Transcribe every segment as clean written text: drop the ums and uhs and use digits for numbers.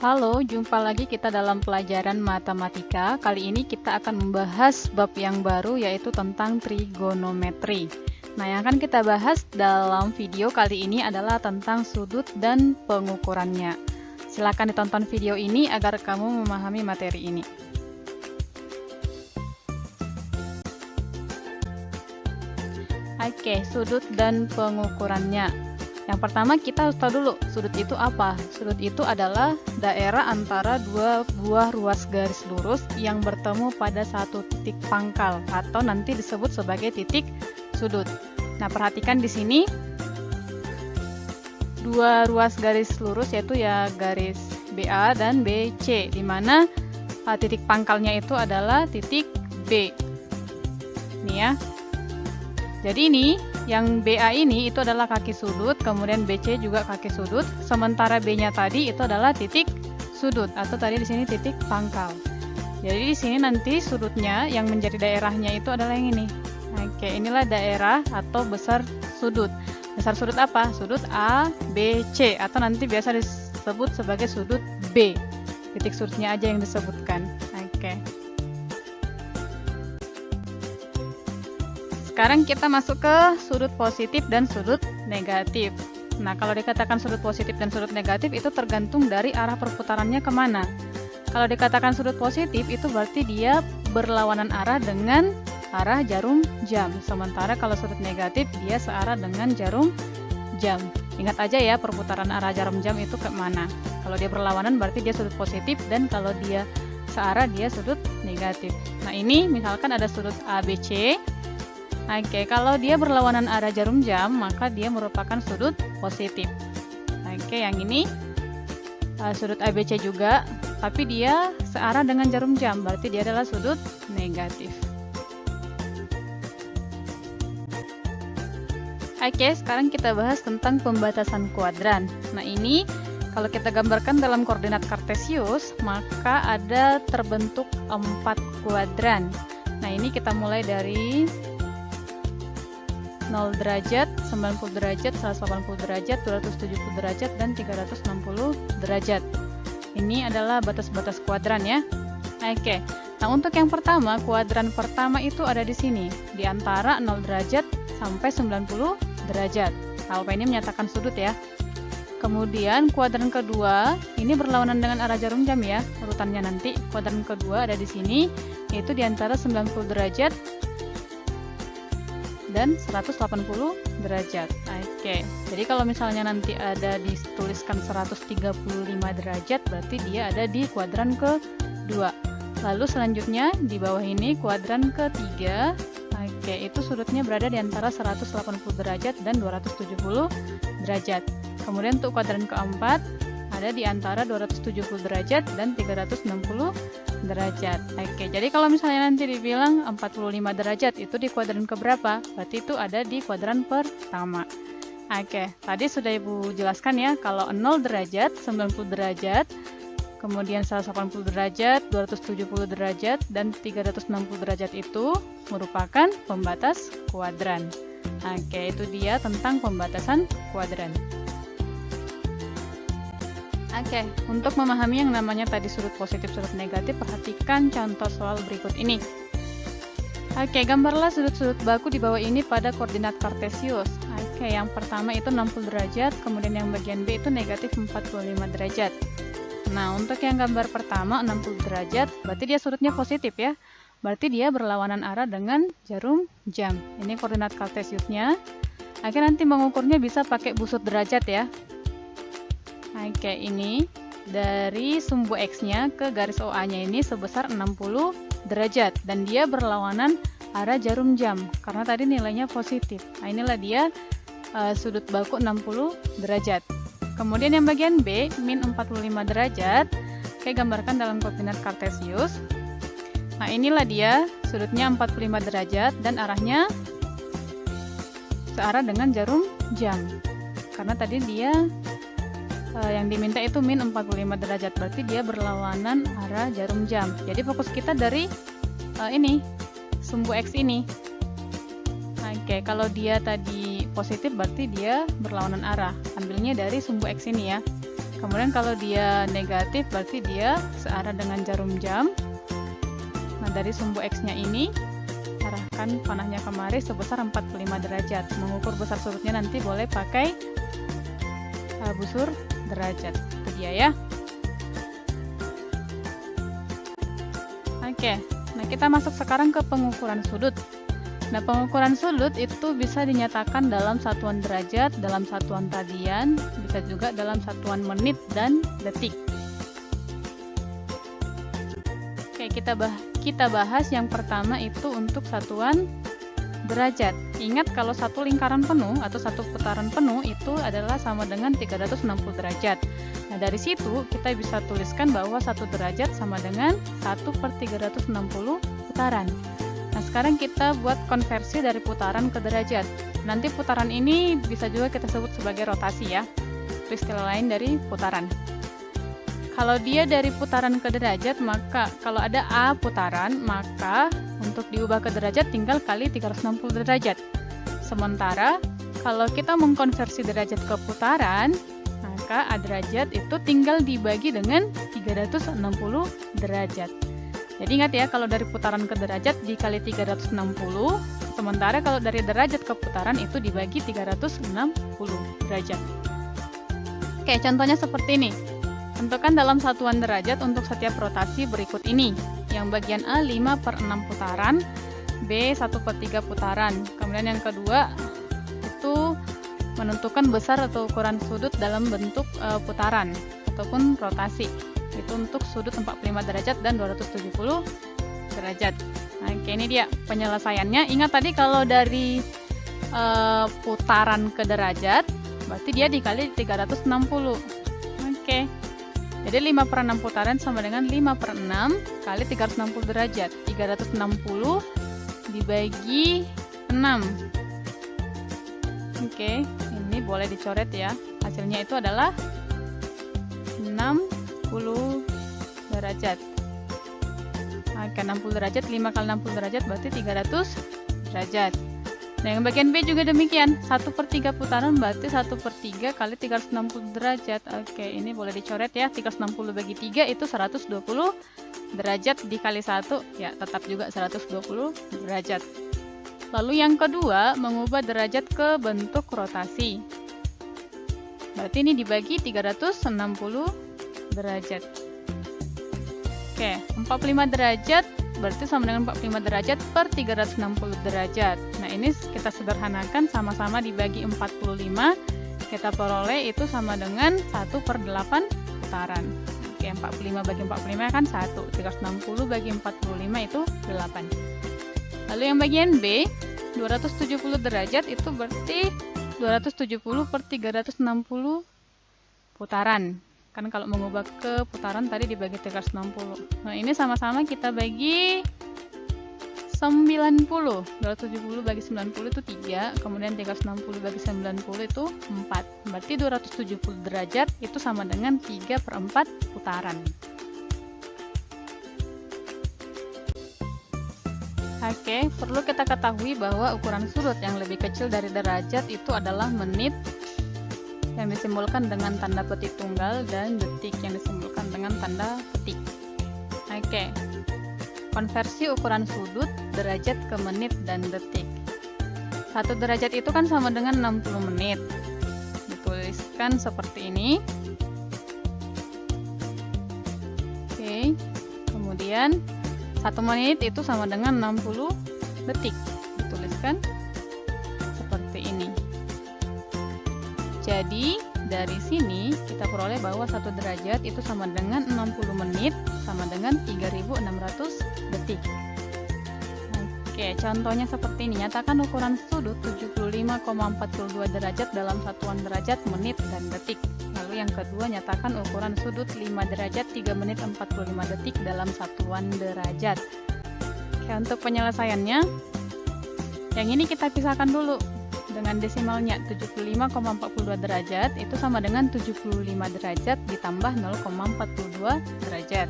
Halo, jumpa lagi kita dalam pelajaran matematika. Kali ini kita akan membahas bab yang baru, yaitu tentang trigonometri. Nah, yang akan kita bahas dalam video kali ini adalah tentang sudut dan pengukurannya. Silakan ditonton video ini agar kamu memahami materi ini. Oke, sudut dan pengukurannya. Yang pertama kita harus tahu dulu, sudut itu apa? Sudut itu adalah daerah antara dua buah ruas garis lurus yang bertemu pada satu titik pangkal atau nanti disebut sebagai titik sudut. Nah, perhatikan di sini dua ruas garis lurus, yaitu ya garis BA dan BC, di mana titik pangkalnya itu adalah titik B. Ini ya. Jadi ini yang BA ini itu adalah kaki sudut, kemudian BC juga kaki sudut, sementara B-nya tadi itu adalah titik sudut atau tadi di sini titik pangkal. Jadi di sini nanti sudutnya yang menjadi daerahnya itu adalah yang ini. Oke, inilah daerah atau besar sudut. Besar sudut apa? Sudut A, B, C atau nanti biasa disebut sebagai sudut B. Titik sudutnya aja yang disebutkan. Oke. Sekarang kita masuk ke sudut positif dan sudut negatif. Nah, kalau dikatakan sudut positif dan sudut negatif itu tergantung dari arah perputarannya kemana. Kalau dikatakan sudut positif itu berarti dia berlawanan arah dengan arah jarum jam. Sementara kalau sudut negatif dia searah dengan jarum jam. Ingat aja ya, perputaran arah jarum jam itu kemana. Kalau dia berlawanan berarti dia sudut positif, dan kalau dia searah dia sudut negatif. Nah, ini misalkan ada sudut ABC. Oke, kalau dia berlawanan arah jarum jam, maka dia merupakan sudut positif. Oke, yang ini sudut ABC juga, tapi dia searah dengan jarum jam, berarti dia adalah sudut negatif. Oke, sekarang kita bahas tentang pembatasan kuadran. Nah, ini kalau kita gambarkan dalam koordinat kartesius, maka ada terbentuk 4 kuadran. Nah, ini kita mulai dari 0 derajat, 90 derajat, 180 derajat, 270 derajat, dan 360 derajat. Ini adalah batas-batas kuadran ya. Oke. Nah, untuk yang pertama, kuadran pertama itu ada di sini, di antara 0 derajat sampai 90 derajat. Alfa ini menyatakan sudut ya. Kemudian kuadran kedua, ini berlawanan dengan arah jarum jam ya, urutannya nanti. Kuadran kedua ada di sini, yaitu di antara 90 derajat dan 180 derajat. Oke, jadi kalau misalnya nanti ada dituliskan 135 derajat, berarti dia ada di kuadran kedua. Lalu selanjutnya di bawah ini kuadran ketiga. Oke, itu sudutnya berada di antara 180 derajat dan 270 derajat. Kemudian untuk kuadran keempat ada di antara 270 derajat dan 360 derajat. Oke, jadi kalau misalnya nanti dibilang 45 derajat itu di kuadran keberapa? Berarti itu ada di kuadran pertama. Oke, tadi sudah Ibu jelaskan ya, kalau 0 derajat, 90 derajat, kemudian 180 derajat, 270 derajat, dan 360 derajat itu merupakan pembatas kuadran. Oke, itu dia tentang pembatasan kuadran. Oke, untuk memahami yang namanya tadi sudut positif, sudut negatif, perhatikan contoh soal berikut ini. Oke, gambarlah sudut-sudut baku di bawah ini pada koordinat kartesius. Oke, yang pertama itu 60 derajat, kemudian yang bagian B itu negatif 45 derajat. Nah, untuk yang gambar pertama 60 derajat, berarti dia sudutnya positif ya. Berarti dia berlawanan arah dengan jarum jam. Ini koordinat kartesiusnya. Oke, nanti mengukurnya bisa pakai busut derajat ya. Oke, ini dari sumbu X-nya ke garis OA-nya ini sebesar 60 derajat. Dan dia berlawanan arah jarum jam, karena tadi nilainya positif. Nah, inilah dia sudut baku 60 derajat. Kemudian yang bagian B, min 45 derajat. Oke, gambarkan dalam koordinat kartesius. Nah, inilah dia sudutnya 45 derajat dan arahnya searah dengan jarum jam. Karena tadi dia yang diminta itu min 45 derajat, berarti dia berlawanan arah jarum jam. Jadi fokus kita dari ini, sumbu X ini. Oke, kalau dia tadi positif berarti dia berlawanan arah. Ambilnya dari sumbu X ini ya. Kemudian kalau dia negatif berarti dia searah dengan jarum jam. Nah, dari sumbu X-nya ini arahkan panahnya kemari sebesar 45 derajat. Mengukur besar surutnya nanti boleh pakai busur derajat. Itu dia ya. Oke, nah kita masuk sekarang ke pengukuran sudut. Nah, pengukuran sudut itu bisa dinyatakan dalam satuan derajat, dalam satuan radian, bisa juga dalam satuan menit dan detik. Oke, kita bahas yang pertama itu untuk satuan derajat. Ingat kalau satu lingkaran penuh atau satu putaran penuh itu adalah sama dengan 360 derajat. Nah, dari situ kita bisa tuliskan bahwa satu derajat sama dengan 1/360 putaran. Nah, sekarang kita buat konversi dari putaran ke derajat. Nanti putaran ini bisa juga kita sebut sebagai rotasi ya. Itu istilah lain dari putaran. Kalau dia dari putaran ke derajat, maka kalau ada A putaran, maka untuk diubah ke derajat tinggal kali 360 derajat. Sementara kalau kita mengkonversi derajat ke putaran, maka A derajat itu tinggal dibagi dengan 360 derajat. Jadi ingat ya, kalau dari putaran ke derajat dikali 360, sementara kalau dari derajat ke putaran itu dibagi 360 derajat. Oke, contohnya seperti ini. Tentukan dalam satuan derajat untuk setiap rotasi berikut ini. Yang bagian A 5/6 putaran, B 1/3 putaran. Kemudian yang kedua itu menentukan besar atau ukuran sudut dalam bentuk putaran ataupun rotasi. Itu untuk sudut 45 derajat dan 270 derajat. Nah, oke, ini dia penyelesaiannya. Ingat tadi kalau dari putaran ke derajat, berarti dia dikali 360. Oke. Jadi 5/6 putaran sama dengan 5/6 kali 360 derajat. 360 dibagi 6. Oke, ini boleh dicoret ya. Hasilnya itu adalah 60 derajat. Oke, 60 derajat, 5 kali 60 derajat berarti 300 derajat. Nah, yang bagian B juga demikian. 1/3 putaran berarti 1/3 kali 360 derajat. Oke, ini boleh dicoret ya. 360 bagi 3 itu 120 derajat dikali 1. Ya, tetap juga 120 derajat. Lalu yang kedua, mengubah derajat ke bentuk rotasi. Berarti ini dibagi 360 derajat. Oke, 45 derajat berarti sama dengan 45 derajat per 360 derajat. Nah, ini kita sederhanakan, sama-sama dibagi 45, kita peroleh itu sama dengan 1/8 putaran. Oke, 45 bagi 45 kan 1, 360 bagi 45 itu 8. Lalu yang bagian B, 270 derajat itu berarti 270 per 360 putaran. Kan kalau mengubah ke putaran tadi dibagi 360. Nah, ini sama-sama kita bagi 90. 270 bagi 90 itu 3, kemudian 360 bagi 90 itu 4. Berarti 270 derajat itu sama dengan 3/4 putaran. Oke, perlu kita ketahui bahwa ukuran sudut yang lebih kecil dari derajat itu adalah menit yang disimbolkan dengan tanda petik tunggal dan detik yang disimbolkan dengan tanda petik. Oke, konversi ukuran sudut derajat ke menit dan detik. 1 derajat itu kan sama dengan 60 menit. Dituliskan seperti ini. Oke, kemudian 1 menit itu sama dengan 60 detik. Dituliskan seperti ini. Jadi, dari sini kita peroleh bahwa 1 derajat itu sama dengan 60 menit sama dengan 3600 detik. Oke, contohnya seperti ini. Nyatakan ukuran sudut 75,42 derajat dalam satuan derajat, menit, dan detik. Lalu yang kedua, nyatakan ukuran sudut 5 derajat 3 menit 45 detik dalam satuan derajat. Oke, untuk penyelesaiannya, yang ini kita pisahkan dulu dengan desimalnya. 75,42 derajat itu sama dengan 75 derajat ditambah 0,42 derajat.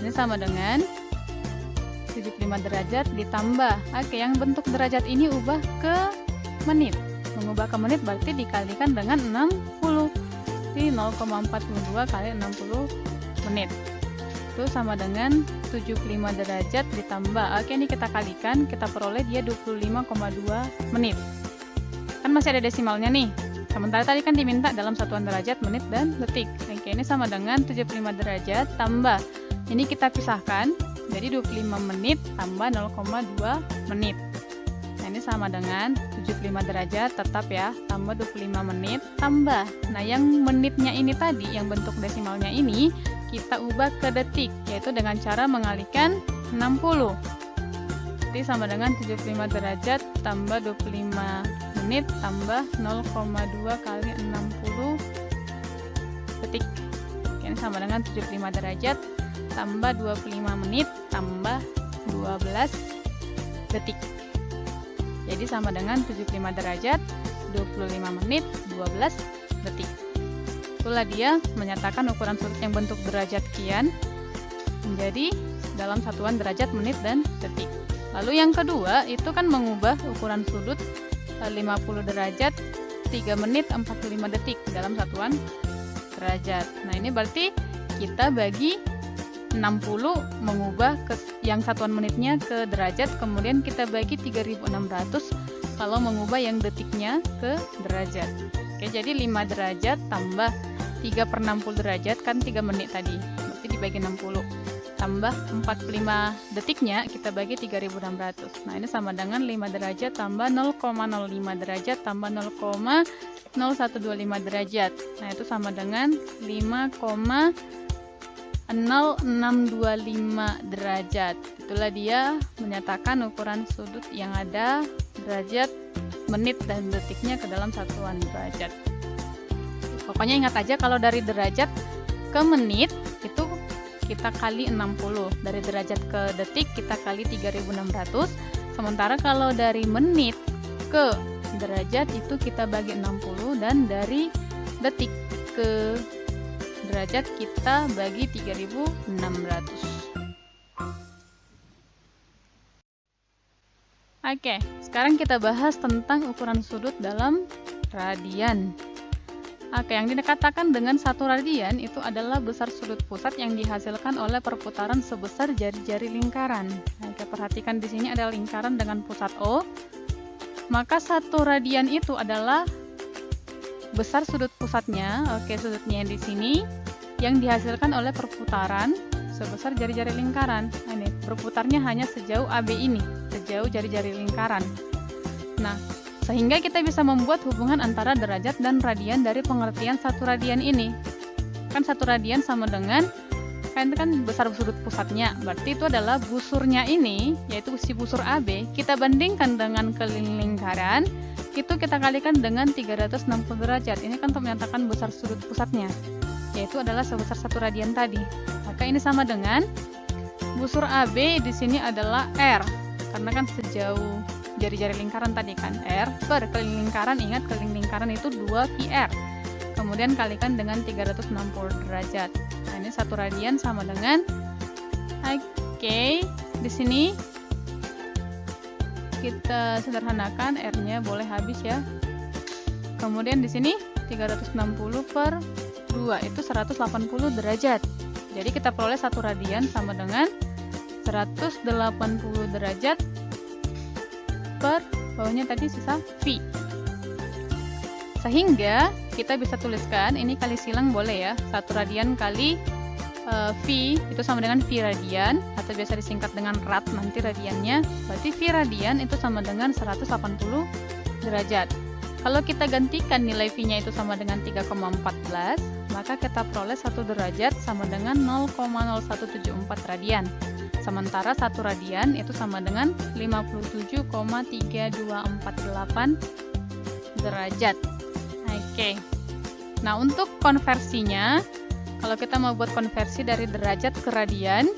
Ini sama dengan 75 derajat ditambah. Oke, yang bentuk derajat ini ubah ke menit. Mengubah ke menit berarti dikalikan dengan 60. berarti 0,42 kali 60 menit. Itu sama dengan 75 derajat ditambah. Oke, ini kita kalikan, kita peroleh dia 25,2 menit. Kan masih ada desimalnya nih. Sementara tadi kan diminta dalam satuan derajat, menit, dan detik. Oke, ini sama dengan 75 derajat tambah. Ini kita pisahkan, jadi 25 menit tambah 0,2 menit. Nah, ini sama dengan 75 derajat, tetap ya, tambah 25 menit, tambah. Nah, yang menitnya ini tadi, yang bentuk desimalnya ini, kita ubah ke detik, yaitu dengan cara mengalihkan 60. Jadi sama dengan 75 derajat tambah 25 menit tambah 0,2 kali 60 detik. Ini sama dengan 75 derajat tambah 25 menit tambah 12 detik. Jadi sama dengan 75 derajat 25 menit 12 detik. Itulah dia menyatakan ukuran sudut yang bentuk derajat kian menjadi dalam satuan derajat, menit, dan detik. Lalu yang kedua itu kan mengubah ukuran sudut 50 derajat 3 menit 45 detik dalam satuan derajat. Nah, ini berarti kita bagi 60 mengubah ke yang satuan menitnya ke derajat, kemudian kita bagi 3600 kalau mengubah yang detiknya ke derajat. Oke, jadi 5 derajat tambah 3/60 derajat kan 3 menit tadi, berarti dibagi 60 tambah 45 detiknya kita bagi 3600. Nah, ini sama dengan 5 derajat tambah 0,05 derajat tambah 0,0125 derajat. Nah, itu sama dengan 5,0625 derajat. Itulah dia menyatakan ukuran sudut yang ada derajat, menit, dan detiknya ke dalam satuan derajat. Pokoknya ingat aja kalau dari derajat ke menit itu kita kali 60, dari derajat ke detik kita kali 3600, sementara kalau dari menit ke derajat itu kita bagi 60, dan dari detik ke derajat kita bagi 3600. Oke, sekarang kita bahas tentang ukuran sudut dalam radian. Oke, yang dikatakan dengan 1 radian itu adalah besar sudut pusat yang dihasilkan oleh perputaran sebesar jari-jari lingkaran. Oke, perhatikan di sini ada lingkaran dengan pusat O. Maka 1 radian itu adalah besar sudut pusatnya. Oke, sudutnya di sini yang dihasilkan oleh perputaran sebesar jari-jari lingkaran. Nah, ini berputarnya hanya sejauh AB ini, sejauh jari-jari lingkaran. Nah, sehingga kita bisa membuat hubungan antara derajat dan radian dari pengertian 1 radian ini. Kan 1 radian sama dengan, kan besar sudut pusatnya, berarti itu adalah busurnya ini, yaitu si busur AB, kita bandingkan dengan keliling lingkaran, itu kita kalikan dengan 360 derajat. Ini kan untuk menyatakan besar sudut pusatnya, yaitu adalah sebesar 1 radian tadi. Maka ini sama dengan, busur AB di sini adalah R, karena kan sejauh jari-jari lingkaran tadi kan R per keliling lingkaran, ingat keliling lingkaran itu 2πr, kemudian kalikan dengan 360 derajat. Nah, ini 1 radian sama dengan, oke, di sini kita sederhanakan, R-nya boleh habis ya. Kemudian di sini 360 per 2 itu 180 derajat. Jadi kita peroleh 1 radian sama dengan 180 derajat per bawahnya tadi sisa V. Sehingga kita bisa tuliskan, ini kali silang boleh ya, 1 radian kali V itu sama dengan V radian, atau biasa disingkat dengan rad nanti radiannya, berarti V radian itu sama dengan 180 derajat. Kalau kita gantikan nilai V-nya itu sama dengan 3,14, maka kita peroleh 1 derajat sama dengan 0,0174 radian. Sementara 1 radian itu sama dengan 57,3248 derajat. Oke. Nah, untuk konversinya, kalau kita mau buat konversi dari derajat ke radian,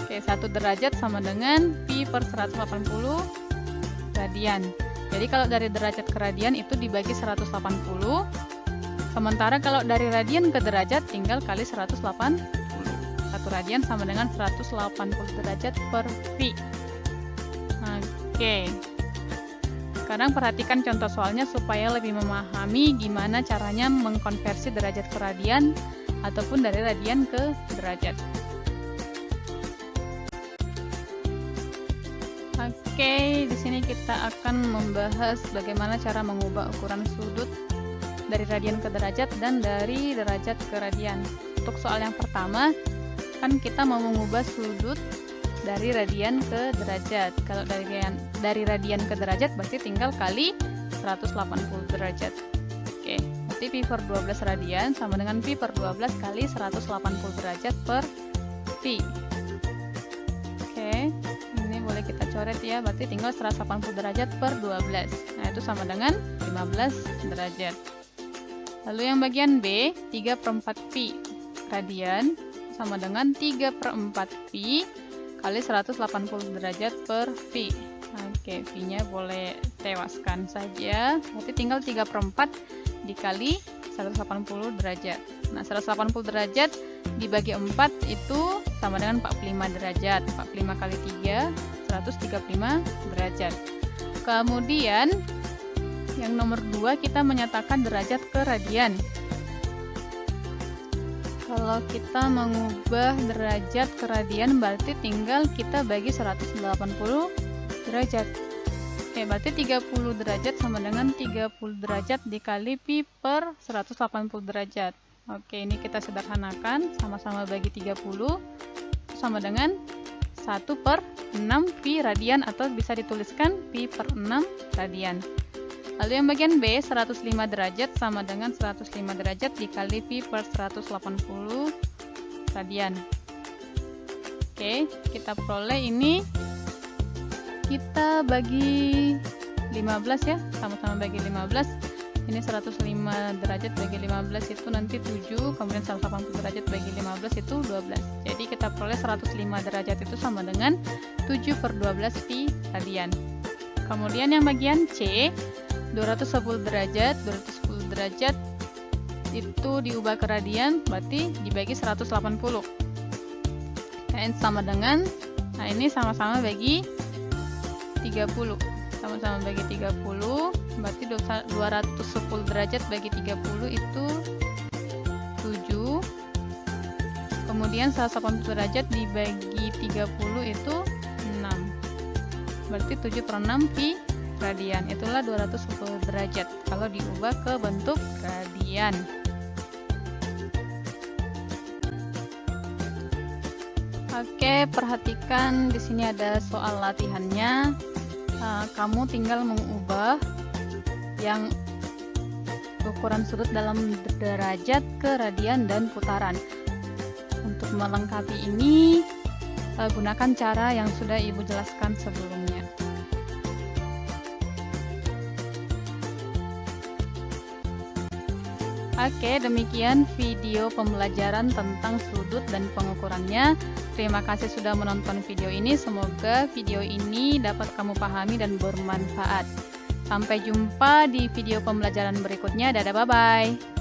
oke, 1 derajat sama dengan Pi per 180 radian. Jadi kalau dari derajat ke radian itu dibagi 180, sementara kalau dari radian ke derajat tinggal kali 180. 1 radian sama dengan 180 derajat per V. Oke. Sekarang perhatikan contoh soalnya supaya lebih memahami gimana caranya mengkonversi derajat ke radian ataupun dari radian ke derajat. Oke, di sini kita akan membahas bagaimana cara mengubah ukuran sudut dari radian ke derajat dan dari derajat ke radian. Untuk soal yang pertama, kan kita mau mengubah sudut dari radian ke derajat. Kalau dari radian ke derajat berarti tinggal kali 180 derajat. Oke, berarti pi per 12 radian sama dengan pi per 12 kali 180 derajat per pi. Oke, ini boleh kita coret ya, berarti tinggal 180 derajat per 12. Nah, itu sama dengan 15 derajat. Lalu yang bagian B, 3/4 pi radian sama dengan 3/4 pi kali 180 derajat per pi. Oke, pi-nya boleh tewaskan saja. Berarti tinggal 3/4 dikali 180 derajat. Nah, 180 derajat dibagi 4 itu sama dengan 45 derajat. 45 kali 3, 135 derajat. Kemudian, yang nomor 2 kita menyatakan derajat ke radian. Kalau kita mengubah derajat ke radian berarti tinggal kita bagi 180 derajat. Oke, berarti 30 derajat sama dengan 30 derajat dikali pi per 180 derajat. Oke, ini kita sederhanakan, sama-sama bagi 30 sama dengan 1/6 pi radian atau bisa dituliskan pi per 6 radian. Lalu yang bagian B, 105 derajat sama dengan 105 derajat dikali pi per 180 radian. Oke, kita peroleh ini, kita bagi 15 ya, sama-sama bagi 15. Ini 105 derajat bagi 15 itu nanti 7, kemudian 180 derajat bagi 15 itu 12. Jadi kita peroleh 105 derajat itu sama dengan 7/12 pi radian. Kemudian yang bagian C, 210 derajat itu diubah ke radian berarti dibagi 180. Nah, sama dengan, nah ini sama-sama bagi 30. Sama-sama bagi 30, berarti 210 derajat bagi 30 itu 7. Kemudian 180 derajat dibagi 30 itu 6. Berarti 7/6 pi radian. Itulah 210 derajat kalau diubah ke bentuk radian. Oke, perhatikan di sini ada soal latihannya. Kamu tinggal mengubah yang ukuran sudut dalam derajat ke radian dan putaran. Untuk melengkapi ini, gunakan cara yang sudah Ibu jelaskan sebelumnya. Oke, demikian video pembelajaran tentang sudut dan pengukurannya. Terima kasih sudah menonton video ini. Semoga video ini dapat kamu pahami dan bermanfaat. Sampai jumpa di video pembelajaran berikutnya. Dadah, bye-bye.